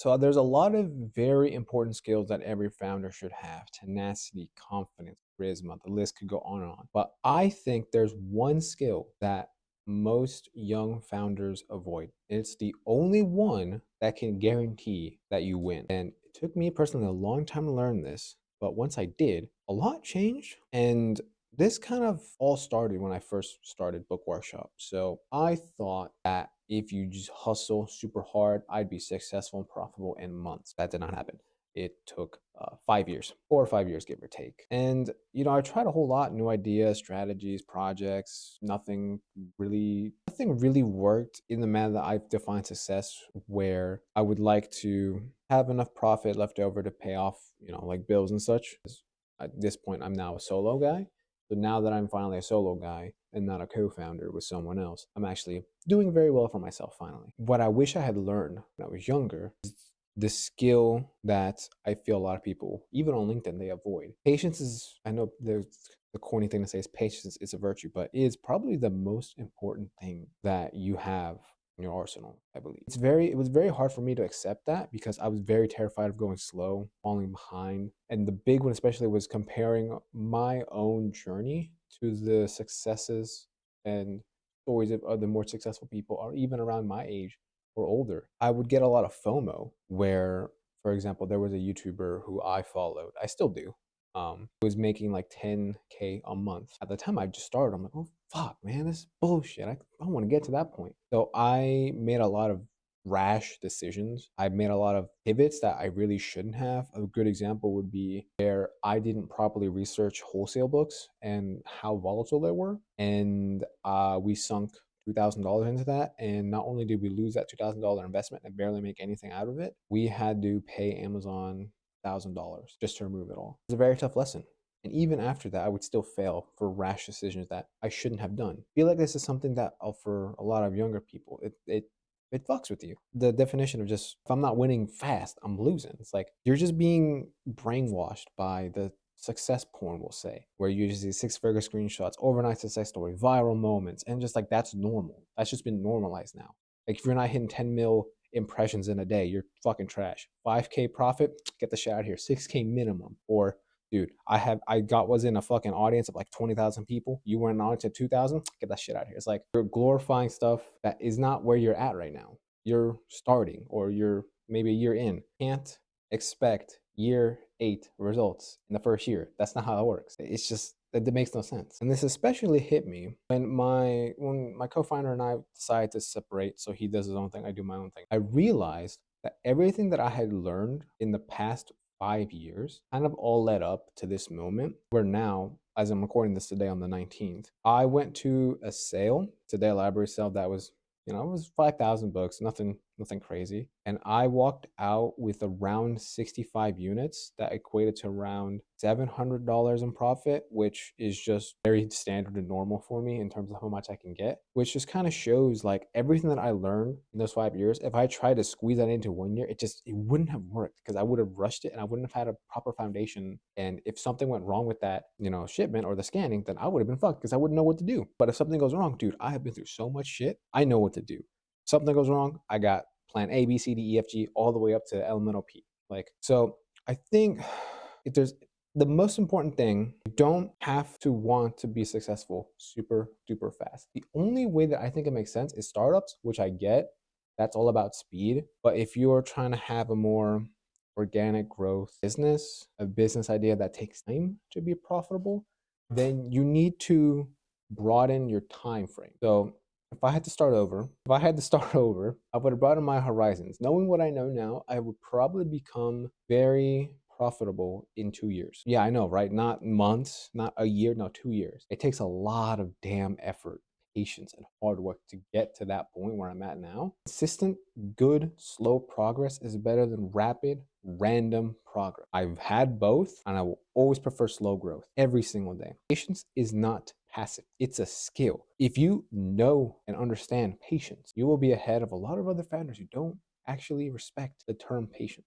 So there's a lot of very important skills that every founder should have: tenacity, confidence, charisma. The list could go on and on. But I think there's one skill that most young founders avoid. It's the only one that can guarantee that you win. And it took me personally a long time to learn this, but once I did, a lot changed. And this kind of all started when I first started Book Workshop. So I thought that if you just hustle super hard, I'd be successful and profitable in months. That did not happen. It took 5 years, 4 or 5 years, give or take. And, I tried a whole lot, new ideas, strategies, projects. Nothing really worked in the manner that I've defined success, where I would like to have enough profit left over to pay off, like bills and such. 'Cause at this point, I'm now a solo guy. So now that I'm finally a solo guy and not a co-founder with someone else, I'm actually doing very well for myself finally. What I wish I had learned when I was younger is the skill that I feel a lot of people, even on LinkedIn, they avoid. Patience is, I know there's the corny thing to say is patience is a virtue, but it is probably the most important thing that you have in your arsenal, I believe. It was very hard for me to accept that because I was very terrified of going slow, falling behind. And the big one especially was comparing my own journey to the successes and stories of other more successful people, or even around my age or older. I would get a lot of FOMO where, for example, there was a YouTuber who I followed. I still do. Was making like 10K a month. At the time I just started, I'm like, oh fuck, man, this is bullshit. I want to get to that point. So I made a lot of rash decisions. I made a lot of pivots that I really shouldn't have. A good example would be where I didn't properly research wholesale books and how volatile they were. And we sunk $2,000 into that. And not only did we lose that $2,000 investment and barely make anything out of it, we had to pay Amazon $1,000 just to remove it all. It was a very tough lesson. And even after that, I would still fail for rash decisions that I shouldn't have done. I feel like this is something that for a lot of younger people, it fucks with you. The definition of just, if I'm not winning fast, I'm losing. It's like you're just being brainwashed by the success porn, we'll say, where you just see six-figure screenshots, overnight success story, viral moments, and just like that's normal. That's just been normalized now. Like if you're not hitting 10 mil impressions in a day, you're fucking trash. 5K profit, get the shit out of here. 6K minimum. Or dude, was in a fucking audience of like 20,000 people. You were in an audience of 2,000. Get that shit out of here. It's like you're glorifying stuff that is not where you're at right now. You're starting, or you're maybe a year in. Can't expect year 8 results in the first year. That's not how it works. It's just that makes no sense. And this especially hit me when my co-founder and I decided to separate. So he does his own thing, I do my own thing. I realized that everything that I had learned in the past 5 years kind of all led up to this moment where now, as I'm recording this today on the 19th, I went to a sale, today a library sale that was, it was 5,000 books, nothing crazy. And I walked out with around 65 units that equated to around $700 in profit, which is just very standard and normal for me in terms of how much I can get, which just kind of shows like everything that I learned in those 5 years. If I tried to squeeze that into 1 year, it wouldn't have worked because I would have rushed it and I wouldn't have had a proper foundation. And if something went wrong with that, shipment or the scanning, then I would have been fucked because I wouldn't know what to do. But if something goes wrong, dude, I have been through so much shit. I know what to do. Something goes wrong, I got plan A, B, C, D, E, F, G, all the way up to elemental P. So I think if there's the most important thing, you don't have to want to be successful super duper fast. The only way that I think it makes sense is startups, which I get. That's all about speed. But if you're trying to have a more organic growth business, a business idea that takes time to be profitable, then you need to broaden your time frame. So if I had to start over, I would have broadened my horizons. Knowing what I know now, I would probably become very profitable in 2 years. Yeah, I know, right? Not months, not a year, no, 2 years. It takes a lot of damn effort, patience, and hard work to get to that point where I'm at now. Consistent, good, slow progress is better than rapid, random progress. I've had both, and I will always prefer slow growth every single day. Patience is not passive. It's a skill. If you know and understand patience, you will be ahead of a lot of other founders who don't actually respect the term patience.